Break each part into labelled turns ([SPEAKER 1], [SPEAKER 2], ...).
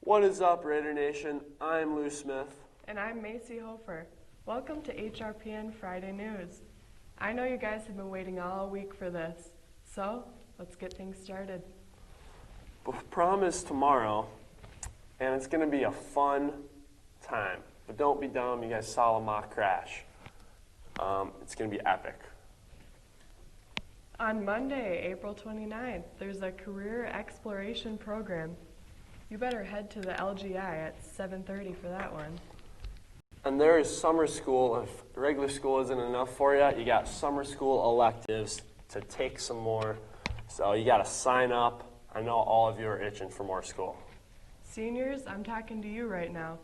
[SPEAKER 1] What is up, Raider Nation? I'm Lou Smith.
[SPEAKER 2] And I'm Macy Hofer. Welcome to HRPN Friday News. I know you guys have been waiting all week for this, so let's get things started.
[SPEAKER 1] Prom is tomorrow, and it's going to be a fun time. But don't be dumb, you guys saw a mock crash. It's going to be epic.
[SPEAKER 2] On Monday, April 29th, there's a career exploration program. You better head to the LGI at 7:30 for that one.
[SPEAKER 1] And there is summer school. If regular school isn't enough for you, you got summer school electives to take some more. So you got to sign up. I know all of you are itching for more school.
[SPEAKER 2] Seniors, I'm talking to you right now.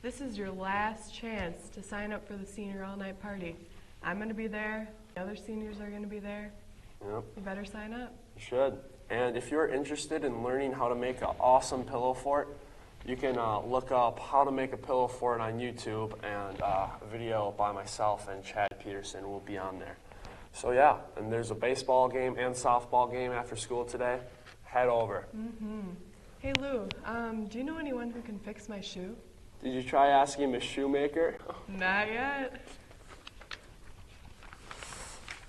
[SPEAKER 2] This is your last chance to sign up for the senior all-night party. I'm going to be there. The other seniors are going to be there.
[SPEAKER 1] Yep.
[SPEAKER 2] You better sign up.
[SPEAKER 1] You should. And if you're interested in learning how to make an awesome pillow fort, you can look up how to make a pillow fort on YouTube, and a video by myself and Chad Peterson will be on there. So yeah, and there's a baseball game and softball game after school today. Head over.
[SPEAKER 2] Hey Lou, do you know anyone who can fix my shoe?
[SPEAKER 1] Did you try asking the shoemaker?
[SPEAKER 2] Not yet.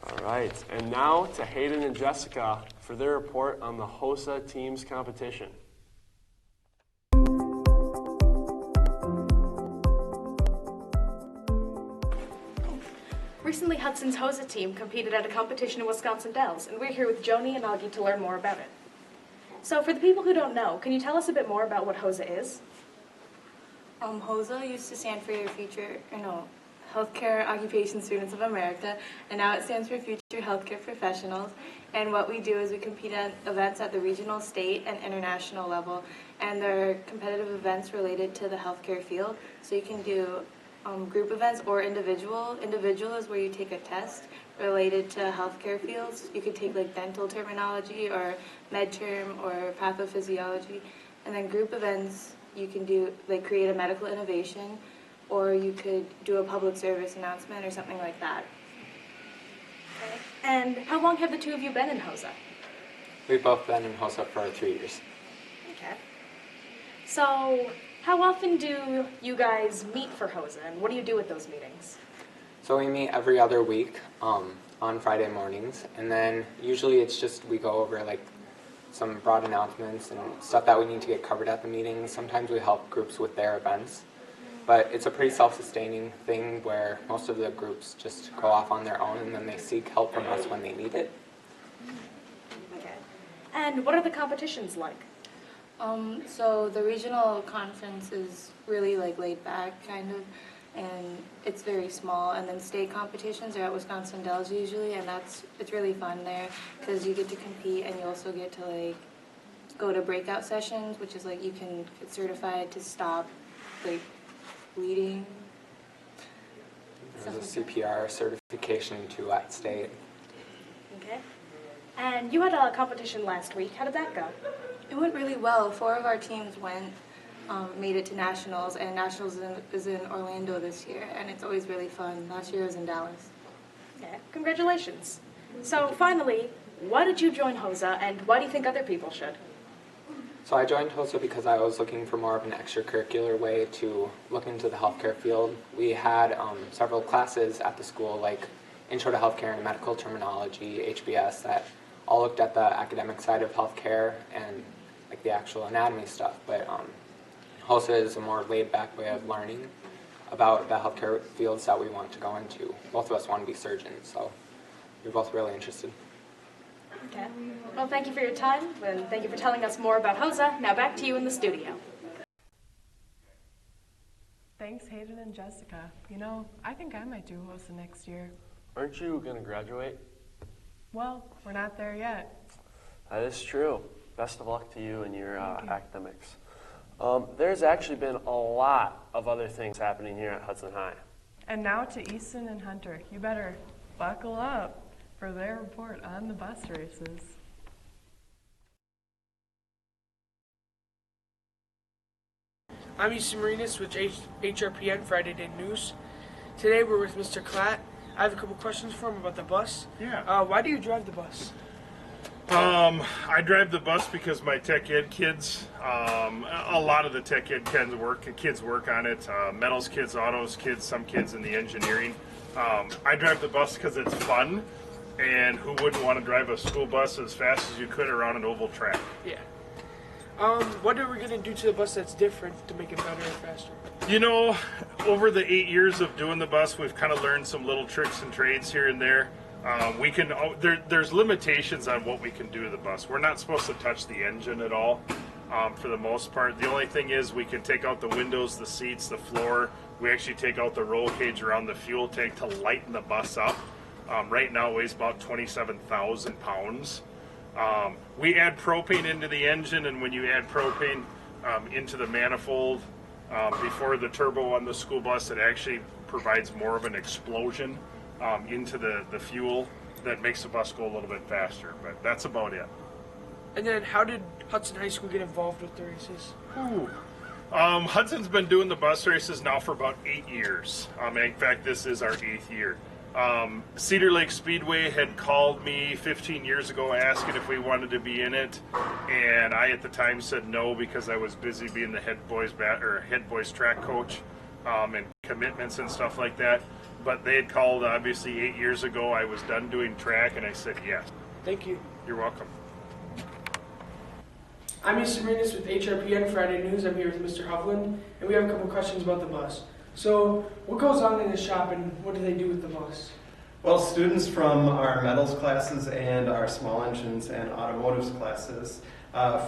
[SPEAKER 1] All right, and now to Hayden and Jessica for their report on the HOSA teams competition.
[SPEAKER 3] Recently, Hudson's HOSA team competed at a competition in Wisconsin Dells, and we're here with Joni and Augie to learn more about it. So for the people who don't know, can you tell us a bit more about what HOSA is?
[SPEAKER 4] HOSA used to stand for Healthcare Occupation Students of America, and now it stands for Future Healthcare Professionals. And what we do is we compete at events at the regional, state, and international level, and they're competitive events related to the healthcare field. So you can do group events or individual. Individual is where you take a test related to healthcare fields. You could take like dental terminology or med term or pathophysiology. And then group events, you can do like create a medical innovation, or you could do a public service announcement or something like that.
[SPEAKER 3] Okay. And how long have the two of you been in HOSA?
[SPEAKER 5] We've both been in HOSA for 3 years.
[SPEAKER 3] Okay. So how often do you guys meet for HOSA, and what do you do at those meetings?
[SPEAKER 5] So we meet every other week on Friday mornings, and then usually it's just we go over like some broad announcements and stuff that we need to get covered at the meetings. Sometimes we help groups with their events, but it's a pretty self-sustaining thing where most of the groups just go off on their own and then they seek help from us when they need it.
[SPEAKER 3] Okay. And what are the competitions like?
[SPEAKER 4] So the regional conference is really like laid back kind of, and it's very small. And then state competitions are at Wisconsin Dells usually, and it's really fun there because you get to compete and you also get to like go to breakout sessions, which is like you can get certified to stop like bleeding.
[SPEAKER 5] There's a CPR certification too at state.
[SPEAKER 3] Okay. And you had a competition last week. How did that go?
[SPEAKER 4] It went really well. 4 of our teams made it to nationals, and nationals is in Orlando this year, and it's always really fun. Last year was in Dallas.
[SPEAKER 3] Okay. Congratulations. So finally, why did you join HOSA, and why do you think other people should?
[SPEAKER 5] So I joined HOSA because I was looking for more of an extracurricular way to look into the healthcare field. We had several classes at the school, like Intro to Healthcare and Medical Terminology, HBS, that all looked at the academic side of healthcare and like the actual anatomy stuff. But HOSA is a more laid-back way of learning about the healthcare fields that we want to go into. Both of us want to be surgeons, so we're both really interested.
[SPEAKER 3] Okay. Well, thank you for your time, and thank you for telling us more about HOSA. Now back to you in the studio.
[SPEAKER 2] Thanks, Hayden and Jessica. You know, I think I might do HOSA next year.
[SPEAKER 1] Aren't you going to graduate?
[SPEAKER 2] Well, we're not there yet.
[SPEAKER 1] That is true. Best of luck to you and your academics. There's actually been a lot of other things happening here at Hudson High.
[SPEAKER 2] And now to Easton and Hunter. You better buckle up for their report on the bus races.
[SPEAKER 6] I'm Easton Marinas with HRPN Friday Day News. Today we're with Mr. Klatt. I have a couple questions for him about the bus.
[SPEAKER 7] Yeah.
[SPEAKER 6] Why do you drive the bus?
[SPEAKER 7] I drive the bus because my tech ed kids, a lot of the tech ed kids work on it. Metals kids, autos kids, some kids in the engineering. I drive the bus because it's fun, and who wouldn't want to drive a school bus as fast as you could around an oval track?
[SPEAKER 6] Yeah. What are we going to do to the bus that's different to make it better and faster?
[SPEAKER 7] You know, over the 8 years of doing the bus, we've kind of learned some little tricks and trades here and there. There's limitations on what we can do to the bus. We're not supposed to touch the engine at all, for the most part. The only thing is we can take out the windows, the seats, the floor. We actually take out the roll cage around the fuel tank to lighten the bus up. Right now it weighs about 27,000 pounds. We add propane into the engine, and when you add propane into the manifold before the turbo on the school bus, it actually provides more of an explosion into the fuel that makes the bus go a little bit faster, but that's about it.
[SPEAKER 6] And then how did Hudson High School get involved with the races?
[SPEAKER 7] Hudson's been doing the bus races now for about 8 years. In fact, this is our 8th year. Cedar Lake Speedway had called me 15 years ago asking if we wanted to be in it, and I at the time said no because I was busy being the head boys track coach and commitments and stuff like that. But they had called obviously 8 years ago. I was done doing track, and I said yes.
[SPEAKER 6] Thank you.
[SPEAKER 7] You're welcome.
[SPEAKER 6] I'm Mr. Marinas with HRPN Friday News. I'm here with Mr. Hovland, and we have a couple questions about the bus. So, what goes on in the shop, and what do they do with the bus?
[SPEAKER 8] Well, students from our metals classes and our small engines and automotives classes,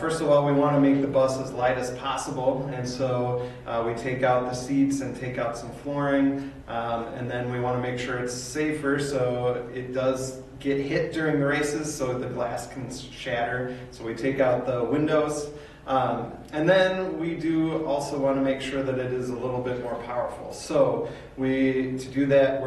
[SPEAKER 8] first of all, we want to make the bus as light as possible, and so we take out the seats and take out some flooring, and then we want to make sure it's safer so it does get hit during the races so the glass can shatter. So we take out the windows, and then we do also want to make sure that it is a little bit more powerful. So to do that,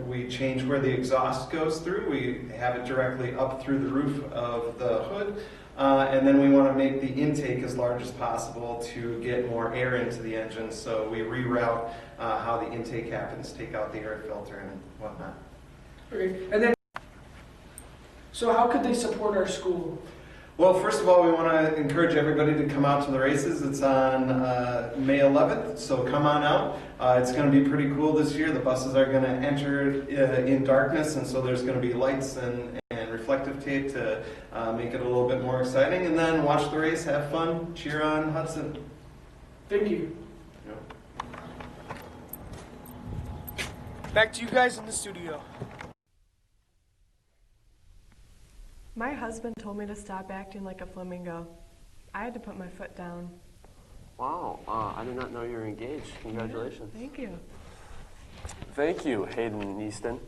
[SPEAKER 8] we change where the exhaust goes through. We have it directly up through the roof of the hood. And then we want to make the intake as large as possible to get more air into the engine. So we reroute how the intake happens, take out the air filter and whatnot.
[SPEAKER 6] Okay, and then, so how could they support our school?
[SPEAKER 8] Well, first of all, we want to encourage everybody to come out to the races. It's on May 11th, so come on out. It's going to be pretty cool this year. The buses are going to enter in darkness, and so there's going to be lights and reflective tape to make it a little bit more exciting. And then watch the race, have fun, cheer on Hudson.
[SPEAKER 6] Thank you.
[SPEAKER 8] Yep.
[SPEAKER 6] Back to you guys in the studio.
[SPEAKER 2] My husband told me to stop acting like a flamingo. I had to put my foot down.
[SPEAKER 1] Wow, I did not know you were engaged. Congratulations.
[SPEAKER 2] Thank you.
[SPEAKER 1] Thank you, Hayden and Easton.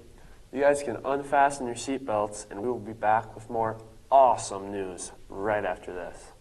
[SPEAKER 1] You guys can unfasten your seatbelts, and we will be back with more awesome news right after this.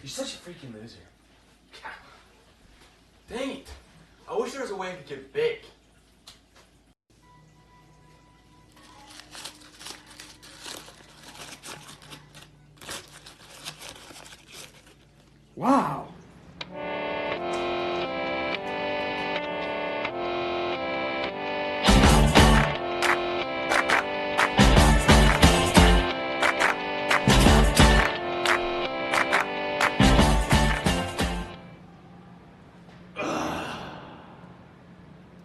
[SPEAKER 9] You're such a freaking loser. Dang it. I wish there was a way I could get big.
[SPEAKER 6] Wow.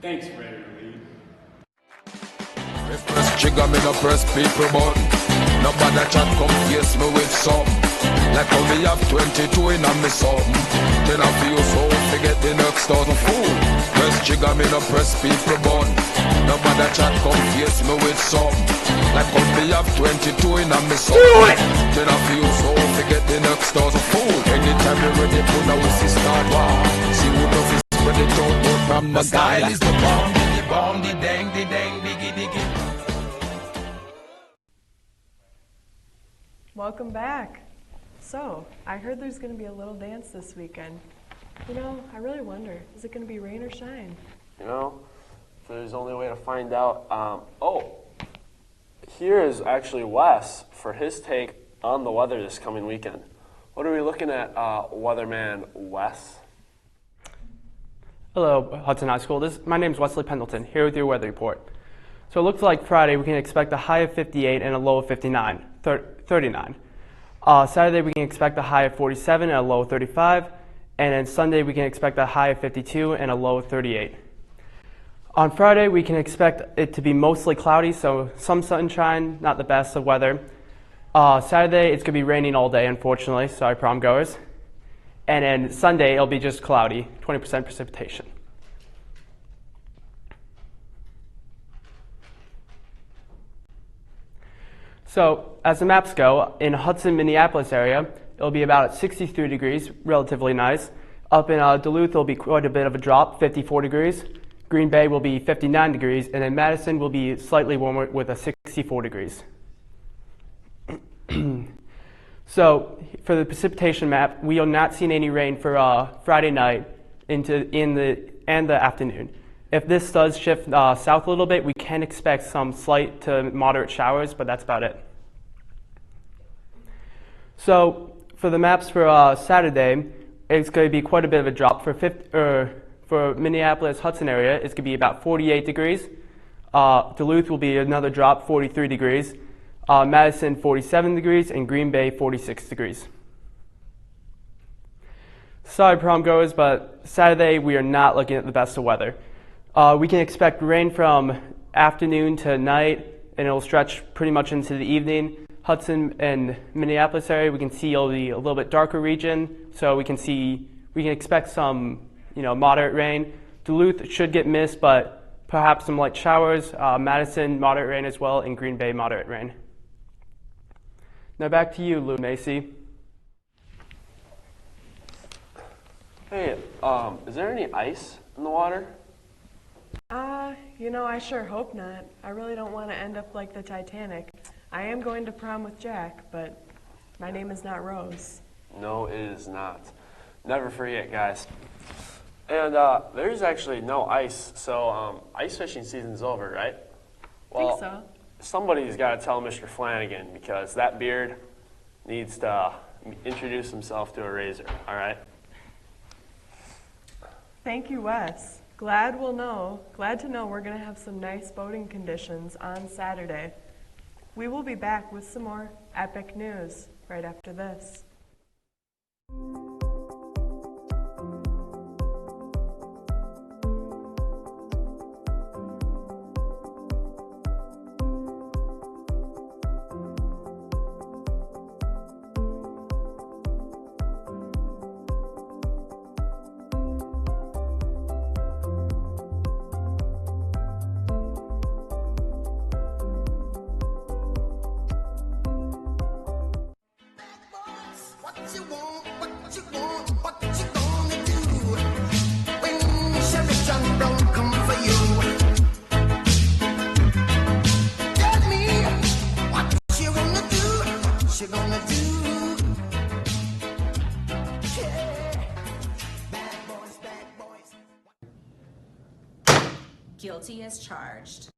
[SPEAKER 10] Thanks, Ray.
[SPEAKER 11] Press trigger, me no press people button. Nobody chat come face me with something. Like how me have 22 in a me something. Then I feel so forget the next thousand fool. Press trigger, me no press people bun. Nobody chat come face me with something. Like how me have 22 in a me something. Then I feel so forget the next thousand fool. Anytime you ready, put a whistle start war. See who knows is when it don't go from the style is the bomb, the dang, diggy, diggy.
[SPEAKER 2] Welcome back. So, I heard there's going to be a little dance this weekend. You know, I really wonder, is it going to be rain or shine?
[SPEAKER 1] You know, if there's only a way to find out. Here is actually Wes for his take on the weather this coming weekend. What are we looking at, weatherman Wes?
[SPEAKER 12] Hello, Hudson High School. My name is Wesley Pendleton, here with your weather report. So it looks like Friday we can expect a high of 58 and a low of 39. 39. Saturday we can expect a high of 47 and a low of 35, and then Sunday we can expect a high of 52 and a low of 38. On Friday we can expect it to be mostly cloudy, so some sunshine, not the best of weather. Saturday it's going to be raining all day, unfortunately, sorry prom goers. And then Sunday it'll be just cloudy, 20% precipitation. So, as the maps go, in Hudson, Minneapolis area, it'll be about 63 degrees, relatively nice. Up in Duluth, it'll be quite a bit of a drop, 54 degrees. Green Bay will be 59 degrees, and then Madison will be slightly warmer with a 64 degrees. So, for the precipitation map, we are not seeing any rain for Friday night and the afternoon. If this does shift south a little bit, we can expect some slight to moderate showers, but that's about it. So for the maps for Saturday, it's going to be quite a bit of a drop. For Minneapolis, Hudson area, it's going to be about 48 degrees. Duluth will be another drop, 43 degrees. Madison, 47 degrees, and Green Bay, 46 degrees. Sorry, prom goers, but Saturday we are not looking at the best of weather. We can expect rain from afternoon to night, and it'll stretch pretty much into the evening. Hudson and Minneapolis area, we can see it'll be a little bit darker region, so we can expect some, moderate rain. Duluth should get mist, but perhaps some light showers. Madison, moderate rain as well, and Green Bay, moderate rain. Now back to you, Lou Macy.
[SPEAKER 1] Hey, is there any ice in the water?
[SPEAKER 2] I sure hope not. I really don't want to end up like the Titanic. I am going to prom with Jack, but my name is not Rose.
[SPEAKER 1] No, it is not. Never forget, guys. And there's actually no ice, so ice fishing season's over, right? Well,
[SPEAKER 2] I think so.
[SPEAKER 1] Somebody's got to tell Mr. Flanagan, because that beard needs to introduce himself to a razor, all right?
[SPEAKER 2] Thank you, Wes. Glad to know we're going to have some nice boating conditions on Saturday. We will be back with some more epic news right after this.
[SPEAKER 13] Guilty as charged.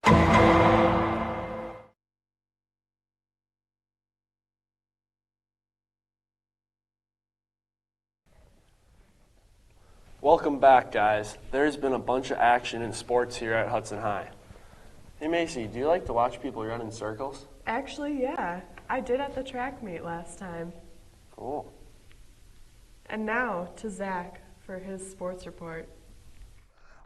[SPEAKER 1] Welcome back, guys. There's been a bunch of action in sports here at Hudson High. Hey, Macy, do you like to watch people run in circles?
[SPEAKER 2] Actually, yeah. I did at the track meet last time.
[SPEAKER 1] Cool.
[SPEAKER 2] And now to Zach for his sports report.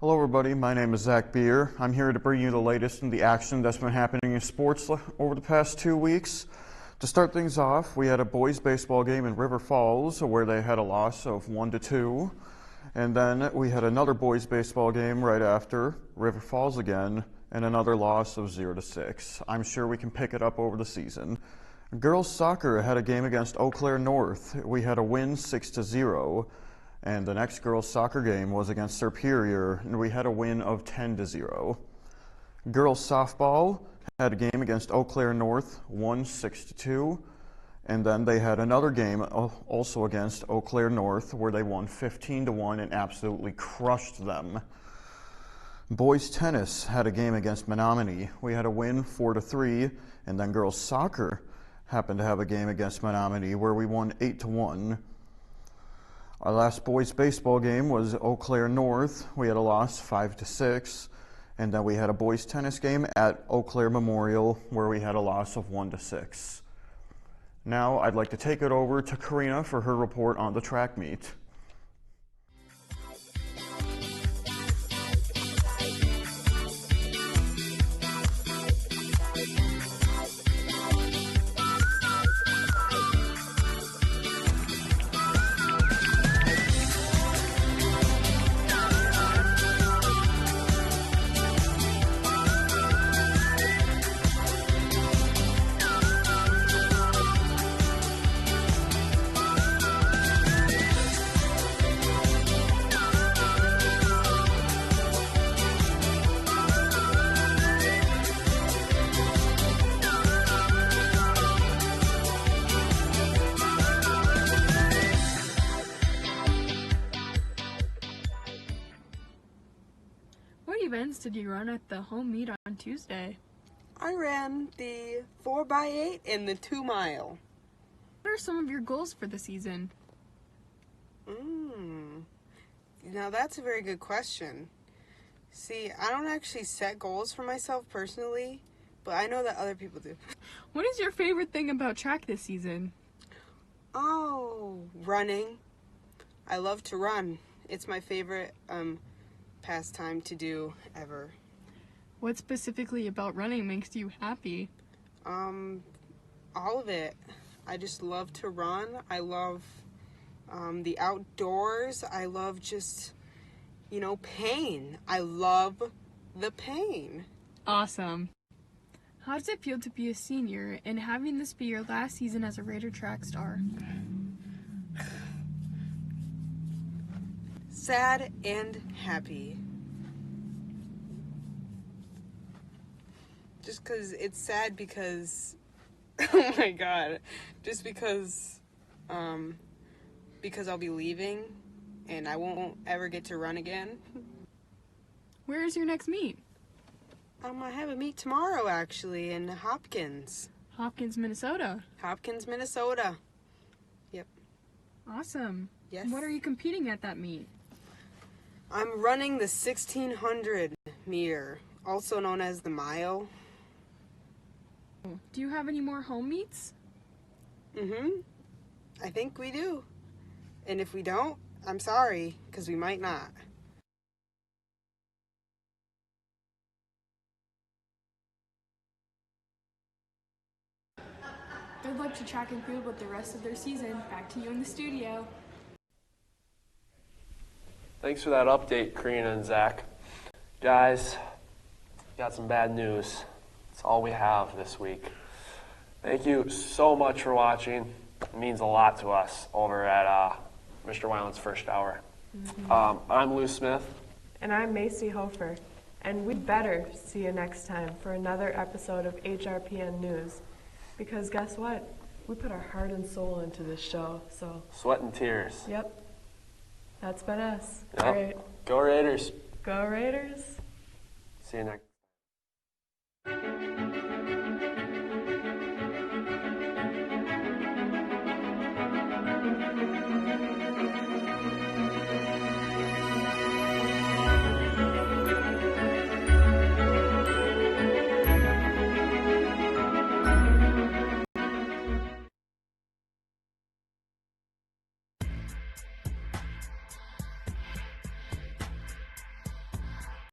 [SPEAKER 14] Hello everybody, my name is Zach Beer. I'm here to bring you the latest in the action that's been happening in sports over the past 2 weeks. To start things off, we had a boys baseball game in River Falls where they had a loss of 1-2. And then we had another boys baseball game right after, River Falls again, and another loss of 0-6. I'm sure we can pick it up over the season. Girls soccer had a game against Eau Claire North. We had a win 6-0. And the next girls soccer game was against Superior, and we had a win of 10-0. Girls softball had a game against Eau Claire North, won 6-2. And then they had another game also against Eau Claire North where they won 15-1 and absolutely crushed them. Boys tennis had a game against Menominee. We had a win 4-3, and then girls soccer happened to have a game against Menominee where we won 8-1. Our last boys baseball game was Eau Claire North. We had a loss 5-6, and then we had a boys tennis game at Eau Claire Memorial where we had a loss of 1-6. Now I'd like to take it over to Karina for her report on the track meet.
[SPEAKER 15] What events did you run at the home meet on Tuesday?
[SPEAKER 16] I ran the 4x8 and the 2 mile.
[SPEAKER 15] What are some of your goals for the season?
[SPEAKER 16] Now that's a very good question. See, I don't actually set goals for myself personally, but I know that other people do.
[SPEAKER 15] What is your favorite thing about track this season?
[SPEAKER 16] Oh, running. I love to run. It's my favorite pastime to do ever.
[SPEAKER 15] What specifically about running makes you happy?
[SPEAKER 16] All of it. I just love to run. I love the outdoors. I love just, pain. I love the pain.
[SPEAKER 15] Awesome. How does it feel to be a senior and having this be your last season as a Raider track star?
[SPEAKER 16] Sad and happy. Just because it's sad because, oh my God, just because I'll be leaving and I won't ever get to run again.
[SPEAKER 15] Where is your next meet?
[SPEAKER 16] I have a meet tomorrow actually in Hopkins.
[SPEAKER 15] Hopkins, Minnesota.
[SPEAKER 16] Hopkins, Minnesota. Yep.
[SPEAKER 15] Awesome.
[SPEAKER 16] Yes.
[SPEAKER 15] What are you competing at that meet?
[SPEAKER 16] I'm running the 1600 meter, also known as the mile.
[SPEAKER 15] Do you have any more home meets?
[SPEAKER 16] I think we do. And if we don't, I'm sorry, because we might not.
[SPEAKER 15] Good luck to track and field with the rest of their season. Back to you in the studio.
[SPEAKER 1] Thanks for that update, Karina and Zach. Guys, got some bad news. That's all we have this week. Thank you so much for watching. It means a lot to us over at Mr. Weiland's First Hour. I'm Lou Smith.
[SPEAKER 2] And I'm Macy Hofer. And we'd better see you next time for another episode of HRPN News. Because guess what? We put our heart and soul into this show, so...
[SPEAKER 1] Sweat and tears.
[SPEAKER 2] Yep. That's been us.
[SPEAKER 1] Yep.
[SPEAKER 2] All right.
[SPEAKER 1] Go Raiders.
[SPEAKER 2] Go Raiders.
[SPEAKER 1] See you next.